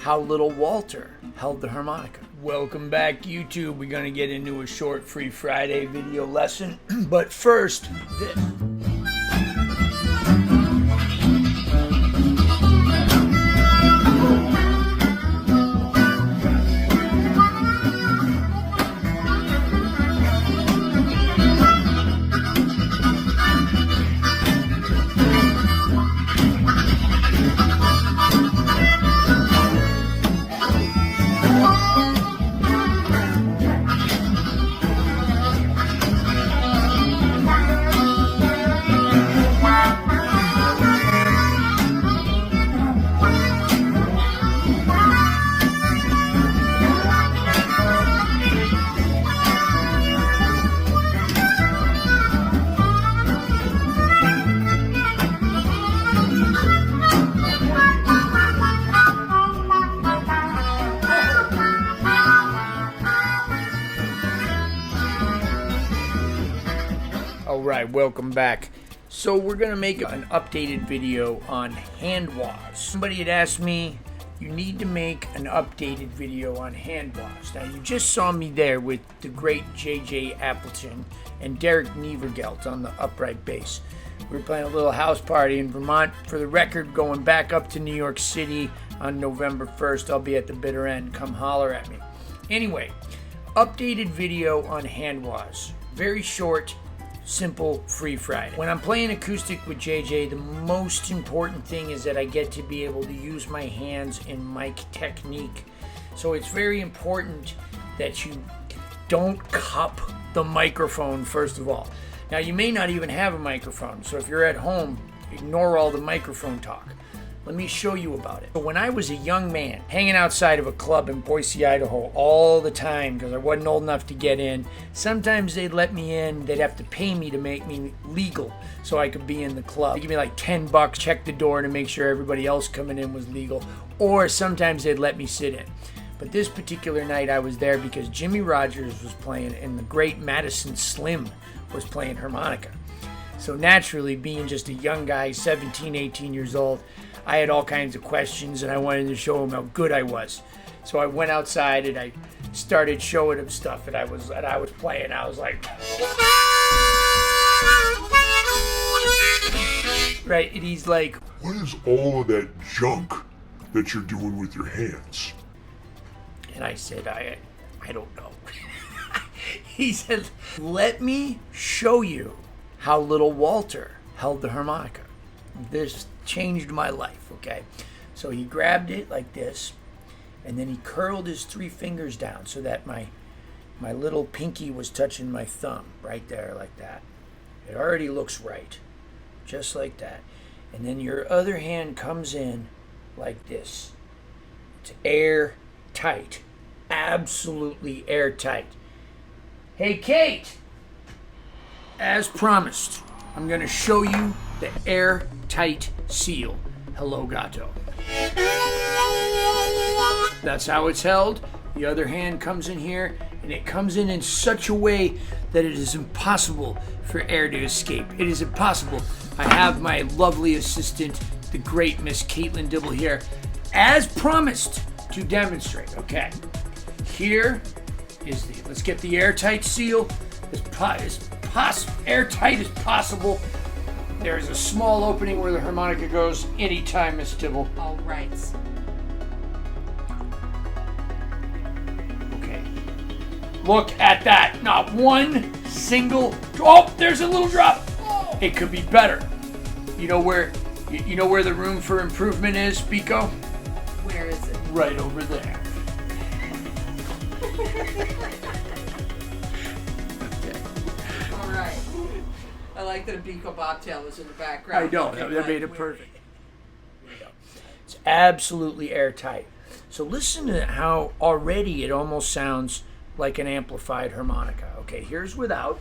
how little Walter held the harmonica. Welcome back, YouTube. We're going to get into a short Free Friday video lesson, but first, this. Alright, welcome back. So we're going to make an updated video on hand wahs. Somebody had asked me, you need to make an updated video on hand wahs. Now you just saw me there with the great JJ Appleton and Derek Nevergelt on the upright bass. We were playing a little house party in Vermont. For the record, going back up to New York City on November 1st. I'll be at the bitter end. Come holler at me. Anyway, updated video on hand wahs. Very short, simple, Free Friday. When I'm playing acoustic with JJ, the most important thing is that I get to be able to use my hands in mic technique. So it's very important that you don't cup the microphone, first of all. Now, you may not even have a microphone, so if you're at home, ignore all the microphone talk. Let me show you about it. When I was a young man, hanging outside of a club in Boise, Idaho all the time because I wasn't old enough to get in, sometimes they'd let me in, they'd have to pay me to make me legal so I could be in the club. They'd give me like $10, check the door to make sure everybody else coming in was legal, or sometimes they'd let me sit in. But this particular night I was there because Jimmy Rogers was playing and the great Madison Slim was playing harmonica. So naturally, being just a young guy, 17, 18 years old, I had all kinds of questions and I wanted to show him how good I was. So I went outside and I started showing him stuff that I was playing. I was like, right, and he's like, what is all of that junk that you're doing with your hands? And I said, I don't know. He said, let me show you how little Walter held the harmonica. This changed my life, okay? So he grabbed it like this, and then he curled his 3 fingers down so that my little pinky was touching my thumb right there like that. It already looks right, just like that. And then your other hand comes in like this. It's airtight, absolutely airtight. Hey, Kate, as promised, I'm going to show you the airtight seal. Hello, Gato. That's how it's held. The other hand comes in here, and it comes in such a way that it is impossible for air to escape. It is impossible. I have my lovely assistant, the great Miss Caitlin Dibble here, as promised, to demonstrate. Okay, here is the, let's get the airtight seal as airtight as possible. There's a small opening where the harmonica goes anytime, Miss Dibble. All right. Okay. Look at that. Not one single. Oh, there's a little drop. It could be better. You know where the room for improvement is, Pico? Where is it? Right over there. All right. I like that a Biko bobtail is in the background. I know. Okay, That made it perfect. It's absolutely airtight. So listen to how already it almost sounds like an amplified harmonica. Okay, here's without.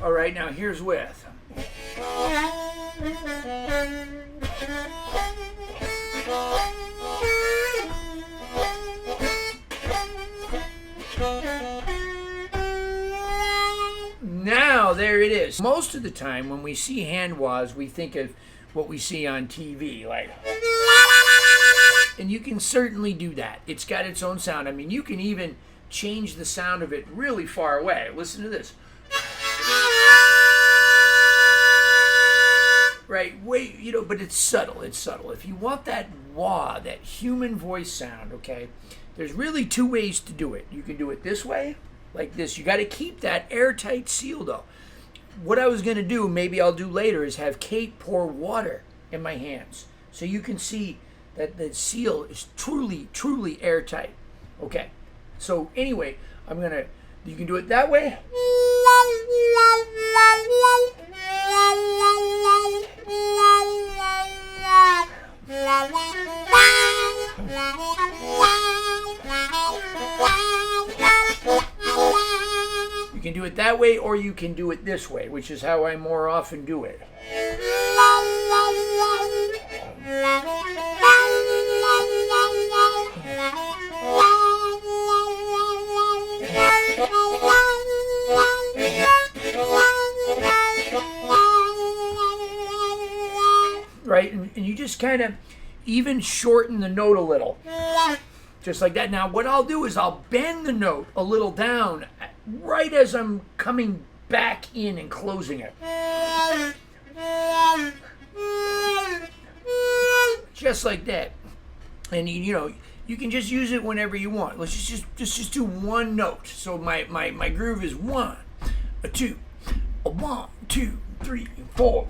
All right, now here's with. this. Most of the time when we see hand wahs, we think of what we see on TV, like, and you can certainly do that. It's got its own sound. I mean, you can even change the sound of it really far away. Listen to this. Right, wait, you know, but it's subtle, it's subtle. If you want that wah, that human voice sound, okay, there's really two ways to do it. You can do it this way, like this. You got to keep that airtight seal, though. What I was going to do, maybe I'll do later, is have Kate pour water in my hands so you can see that the seal is truly, truly airtight. Okay, so anyway, you can do it that way. You can do it that way, or you can do it this way, which is how I more often do it. Right, and you just kind of even shorten the note a little, just like that. Now what I'll do is I'll bend the note a little down right as I'm coming back in and closing it, just like that. And you know, you can just use it whenever you want. Let's just do one note. So my groove is 1, a 2, a 1, 2, 3, 4.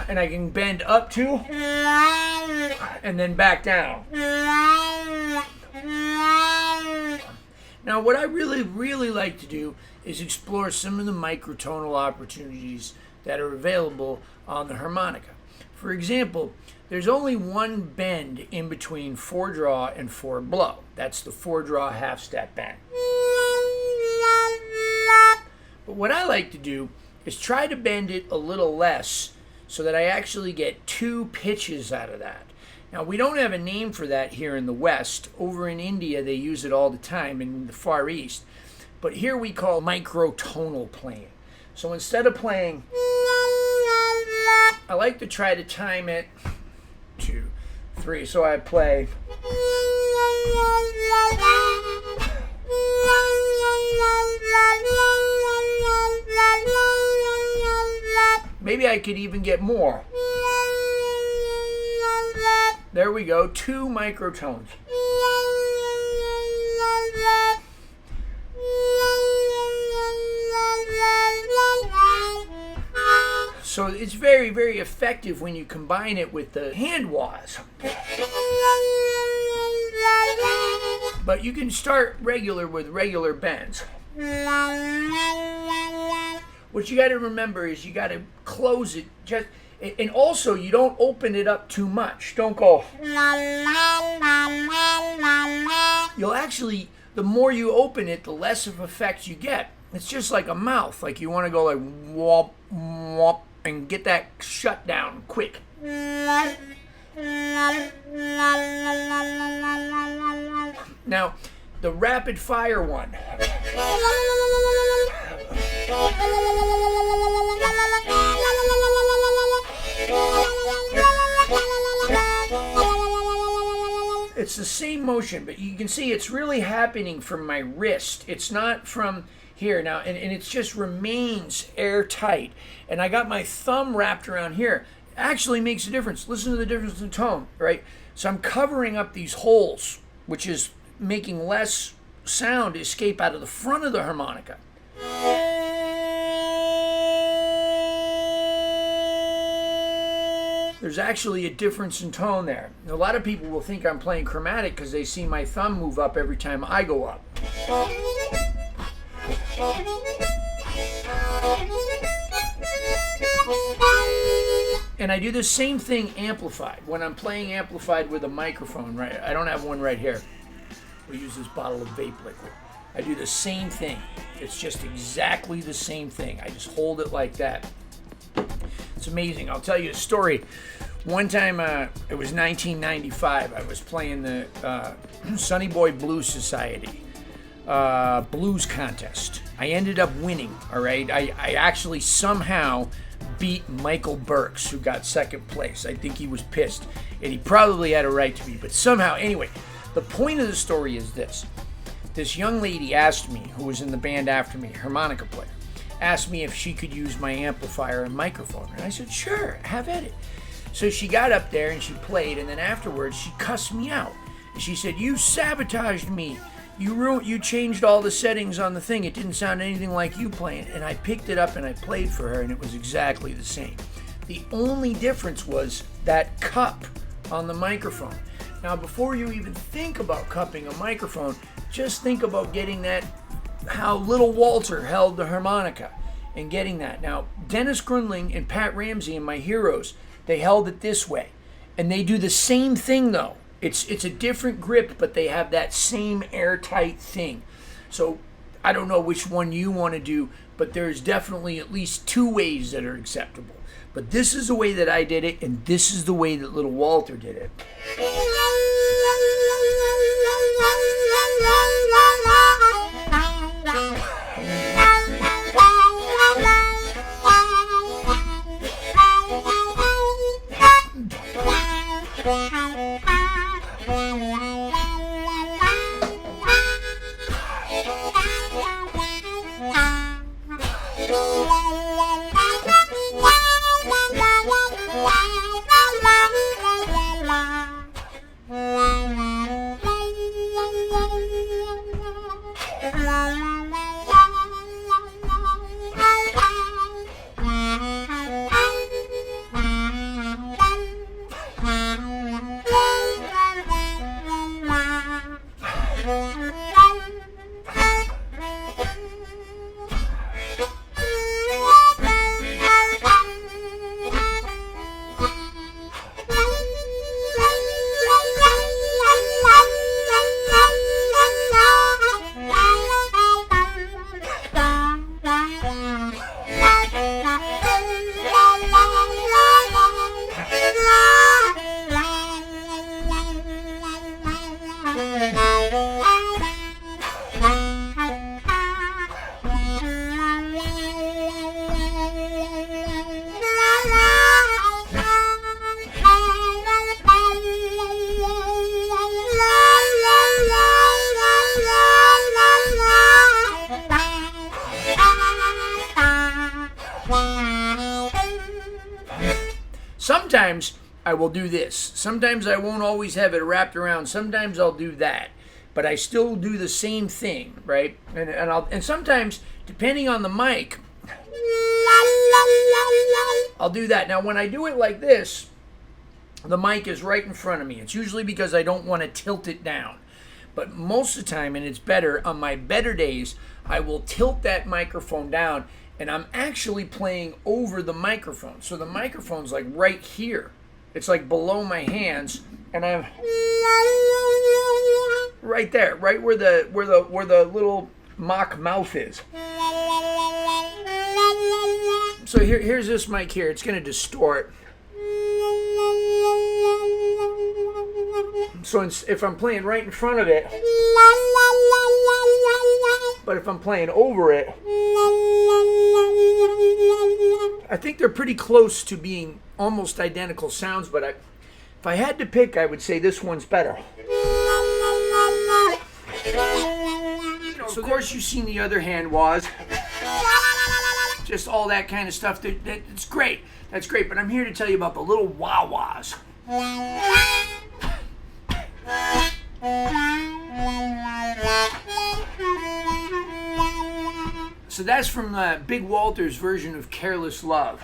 And I can bend up to and then back down. Now what I really like to do is explore some of the microtonal opportunities that are available on the harmonica. For example, there's only one bend in between 4-draw and 4-blow. That's the 4-draw half-step bend. But what I like to do is try to bend it a little less so that I actually get 2 pitches out of that. Now, we don't have a name for that here in the West. Over in India, they use it all the time, in the Far East. But here we call microtonal playing. So instead of playing, I like to try to time it 2, 3. So I play. Maybe I could even get more. There we go, 2 microtones. So it's very, very effective when you combine it with the hand wahs. But you can start regular with regular bends. What you got to remember is you got to close it just. And also, you don't open it up too much. Don't go. You'll actually, the more you open it, the less of effect you get. It's just like a mouth. Like you want to go like whop, whop, and get that shut down quick. Now, the rapid fire one. It's the same motion, but you can see it's really happening from my wrist. It's not from here now, and it just remains airtight. And I got my thumb wrapped around here. It actually makes a difference. Listen to the difference in tone, right? So I'm covering up these holes, which is making less sound escape out of the front of the harmonica. There's actually a difference in tone there. A lot of people will think I'm playing chromatic because they see my thumb move up every time I go up. And I do the same thing amplified. When I'm playing amplified with a microphone, right? I don't have one right here. We use this bottle of vape liquid. I do the same thing. It's just exactly the same thing. I just hold it like that. It's amazing. I'll tell you a story. One time, it was 1995. I was playing the Sonny Boy Blues Society blues contest. I ended up winning, all right? I actually somehow beat Michael Burks, who got second place. I think he was pissed, and he probably had a right to be, but somehow, anyway, the point of the story is this. This young lady asked me, who was in the band after me, harmonica player, asked me if she could use my amplifier and microphone, and I said, sure, have at it. So she got up there and she played, and then afterwards she cussed me out. And she said, you sabotaged me. You changed all the settings on the thing. It didn't sound anything like you playing. And I picked it up and I played for her, and it was exactly the same. The only difference was that cup on the microphone. Now, before you even think about cupping a microphone, just think about getting that, how little Walter held the harmonica, and getting that. Now, Dennis Grundling and Pat Ramsey and my heroes, they held it this way. And they do the same thing, though. It's a different grip, but they have that same airtight thing. So I don't know which one you want to do, but there's definitely at least two ways that are acceptable. But this is the way that I did it, and this is the way that little Walter did it. Sometimes I will do this. Sometimes I won't always have it wrapped around. Sometimes I'll do that. But I still do the same thing, right? And sometimes, depending on the mic, I'll do that. Now, when I do it like this, the mic is right in front of me. It's usually because I don't want to tilt it down. But most of the time, and it's better, on my better days, I will tilt that microphone down, and I'm actually playing over the microphone. So the microphone's like right here. It's like below my hands, and I'm right there, right where the little mock mouth is. So here's this mic here. It's going to distort. So if I'm playing right in front of it, but if I'm playing over it, I think they're pretty close to being almost identical sounds, but if I had to pick, I would say this one's better. So of course you've seen the other hand wahs, just all that kind of stuff. It's great. That's great, but I'm here to tell you about the little wah-wahs. So that's from Big Walter's version of Careless Love.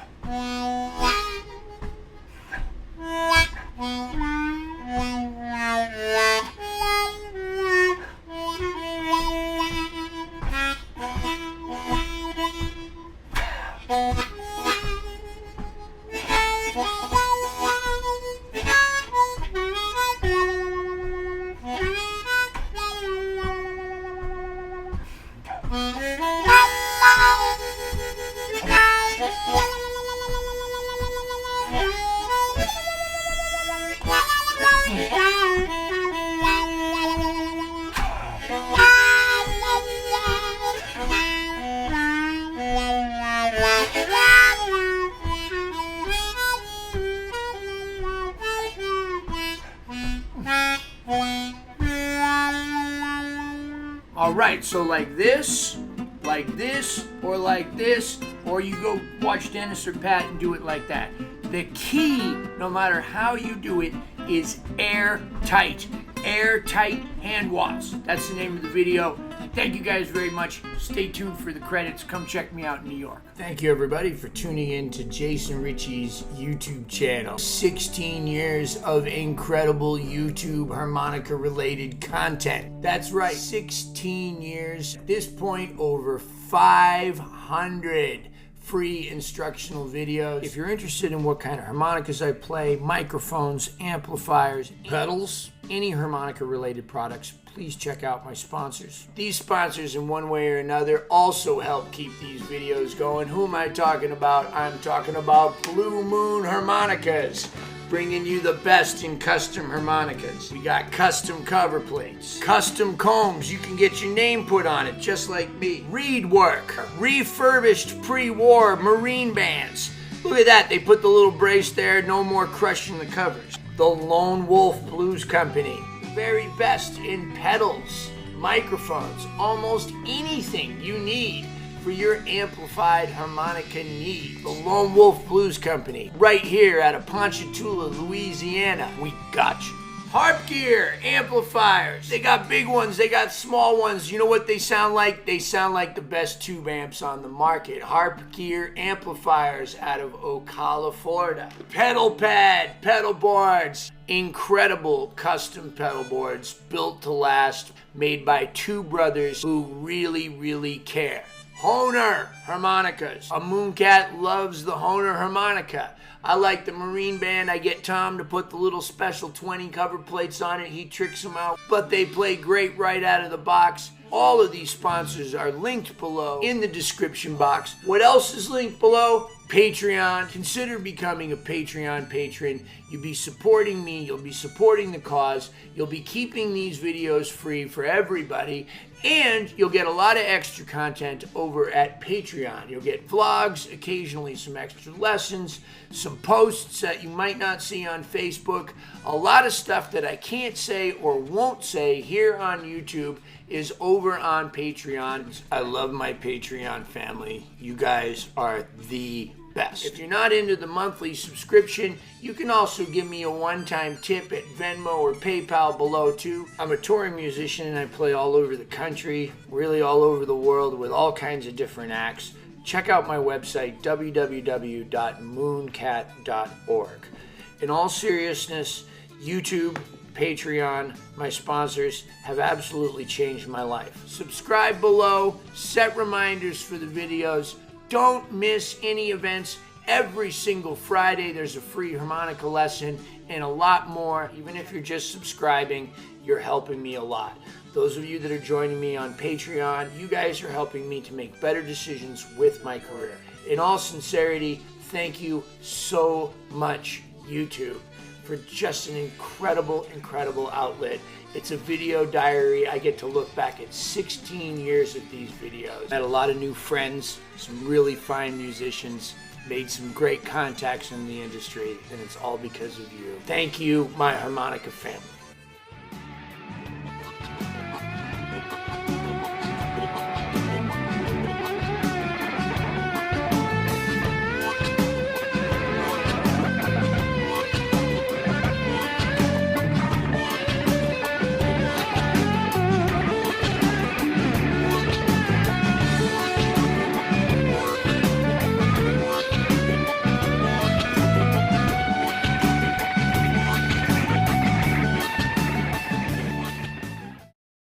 All right, so like this, or like this, or you go watch Dennis or Pat and do it like that. The key, no matter how you do it, is airtight. Airtight Hand Wahs. That's the name of the video. Thank you guys very much. Stay tuned for the credits. Come check me out in New York. Thank you everybody for tuning in to Jason Ricci's YouTube channel. 16 years of incredible YouTube harmonica related content. That's right, 16 years. At this point, over 500 free instructional videos. If you're interested in what kind of harmonicas I play, microphones, amplifiers, pedals, any harmonica related products, please check out my sponsors. These sponsors in one way or another also help keep these videos going. Who am I talking about? I'm talking about Blue Moon Harmonicas, bringing you the best in custom harmonicas. We got custom cover plates, custom combs, you can get your name put on it just like me. Reed work, refurbished pre-war Marine bands. Look at that, they put the little brace there, no more crushing the covers. The Lone Wolf Blues Company, the very best in pedals, microphones, almost anything you need for your amplified harmonica need. The Lone Wolf Blues Company, right here out of Ponchatoula, Louisiana. We got you. Harp gear, amplifiers. They got big ones, they got small ones. You know what they sound like? They sound like the best tube amps on the market. Harp gear amplifiers out of Ocala, Florida. Pedal pad, pedal boards. Incredible custom pedal boards built to last, made by two brothers who really care. Hohner Harmonicas. A Mooncat loves the Hohner Harmonica. I like the Marine Band. I get Tom to put the little special 20 cover plates on it. He tricks them out, but they play great right out of the box. All of these sponsors are linked below in the description box. What else is linked below? Patreon. Consider becoming a Patreon patron. You'll be supporting me. You'll be supporting the cause. You'll be keeping these videos free for everybody. And you'll get a lot of extra content over at Patreon. You'll get vlogs, occasionally some extra lessons, some posts that you might not see on Facebook. A lot of stuff that I can't say or won't say here on YouTube is over on Patreon. I love my Patreon family. You guys are the best. If you're not into the monthly subscription, you can also give me a one-time tip at Venmo or PayPal below too. I'm a touring musician and I play all over the country, really all over the world with all kinds of different acts. Check out my website, www.mooncat.org. In all seriousness, YouTube, Patreon, my sponsors have absolutely changed my life. Subscribe below, set reminders for the videos. Don't miss any events. Every single Friday there's a free harmonica lesson and a lot more. Even if you're just subscribing, you're helping me a lot. Those of you that are joining me on Patreon, you guys are helping me to make better decisions with my career. In all sincerity, thank you so much, YouTube, for just an incredible outlet. It's a video diary. I get to look back at 16 years of these videos. Met a lot of new friends, some really fine musicians, made some great contacts in the industry, and it's all because of you. Thank you, my harmonica family.